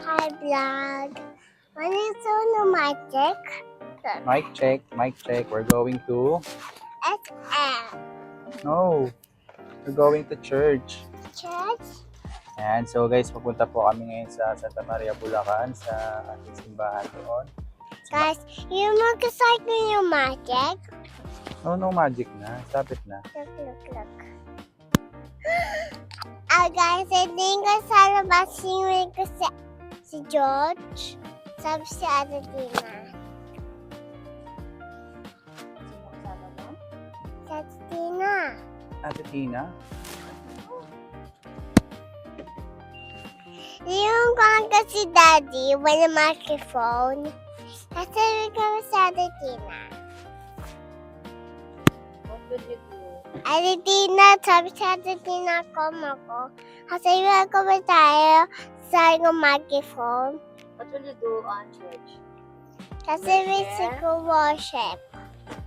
Hi, vlog. When you saw the magic, Mic check, mic check. We're going to... SM No, we're going to church. Church. And so guys, pupunta po kami ngayon sa Santa Maria, Bulacan, sa ating simbahan doon. Guys, you mag-cycle yung magic. No magic na. Stop it na. Look. Guys, hindi ko sa labas yung ko si George. Sabi si Ate Tina. Si Ate Tina. Ate Tina? Yung kanta si Daddy, wala microphone. Sasabi ko sa Ate Tina. What will you do? Ate Tina, sabi sa Ate Tina ko. Kasi ko ba tayo sa yung microphone? What will you do on church? Kasi visit ko worship.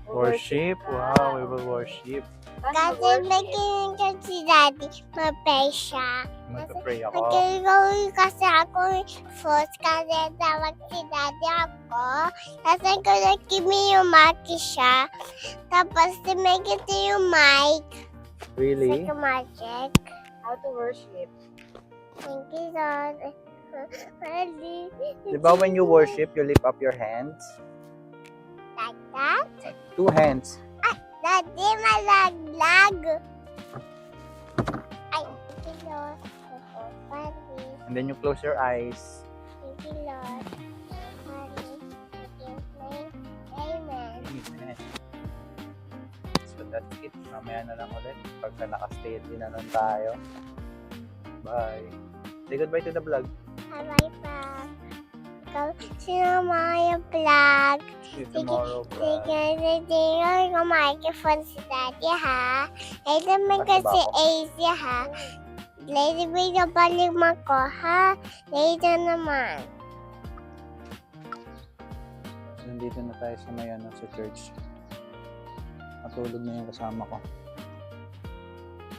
Worship? Wow, we will worship. Kasi nakinig ko si Daddy, mapay siya. Magpa-pray ako. Magkagawin kasi ako first kasi tawag si Daddy ako. Kasi ko nakimi yung mic siya. Tapos sinigit yung mic. Really? Sa magic. How to worship? Thank you, Lord. Di ba when you worship, you lift up your hands? Like that? 2 hands. Daddy, malaglag. Ay, thank you, Lord. Daddy, And then you close your eyes. thank you, Lord. Daddy, amen. Amen. So that's it. Mamaya na lang ulit. Pagka nakastay din na lang tayo. Bye. Say goodbye to the vlog. Bye-bye pa. Ikaw, sinama yung vlog. See you tomorrow. Sige, sige, yung microphone si Daddy, ha? Ito naman kasi AC, ha? Lady, may nabalik ko, ha? Later naman. Nandito na tayo sa may sa church. Matulog na yung kasama ko.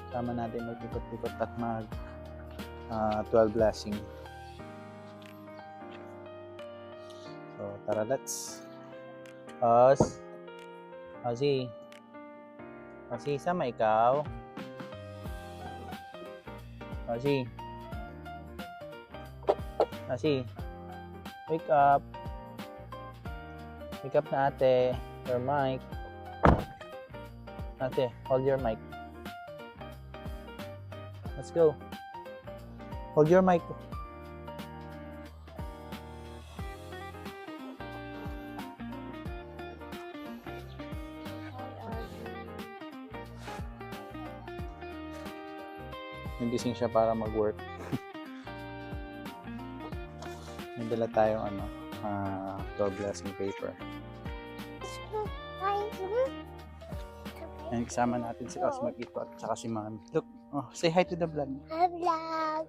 Kasama natin mag-ikot-ikot at mag 12 blessing. So, tara, let's. Ozzy, sama ikaw. Ozzy, wake up. Wake up na ate. Your mic. Ate, hold your mic. Let's go. Hold your mic. Nagising siya para mag-work. May dala tayong 12 blessing paper. And kasama natin si Osmag ito at saka si Mami. Look, say hi to the vlog. Hi, vlog.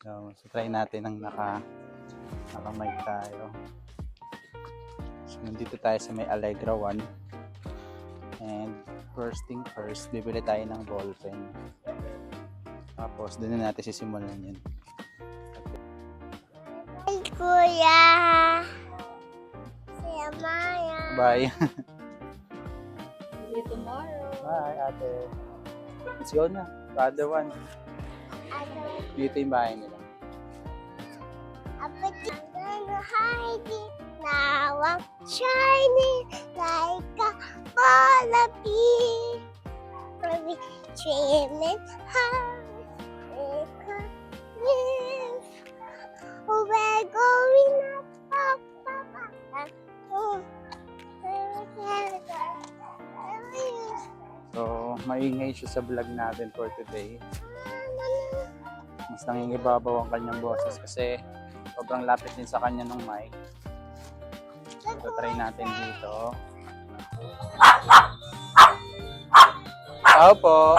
So try natin ang naka-mic tayo. So, nandito tayo sa may Allegra 1. And first thing first, bibili tayo ng ballpen. Tapos, doon na natin sisimulan yun. Hi, Kuya. Si Amaya. Bye! See you tomorrow. Bye, ate! Let's go na. Other one. Dito yung bahay nila. Hiding now I'm shining like a ball of bee. Dreaming high, we're going up, So, maingay siya sa vlog natin for today. Mas nangingibabaw ang kanyang boses kasi sobrang lapit din sa kanya ng mic. So, try natin dito. Tao po!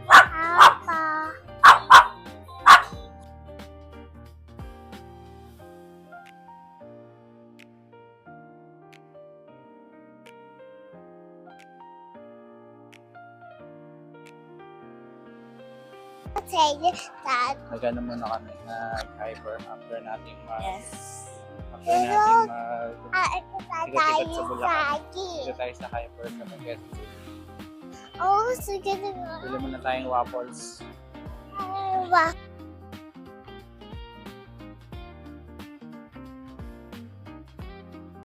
Papa. say that. Nagano muna kami nag-hyper after nating Yes. after nating Ito Tigat-tigat tayo sa Bulacan. lagi. dito tayo sa hyper sa Quezon City. Oh, sige na nga. Bili muna tayong waffles. Waffles.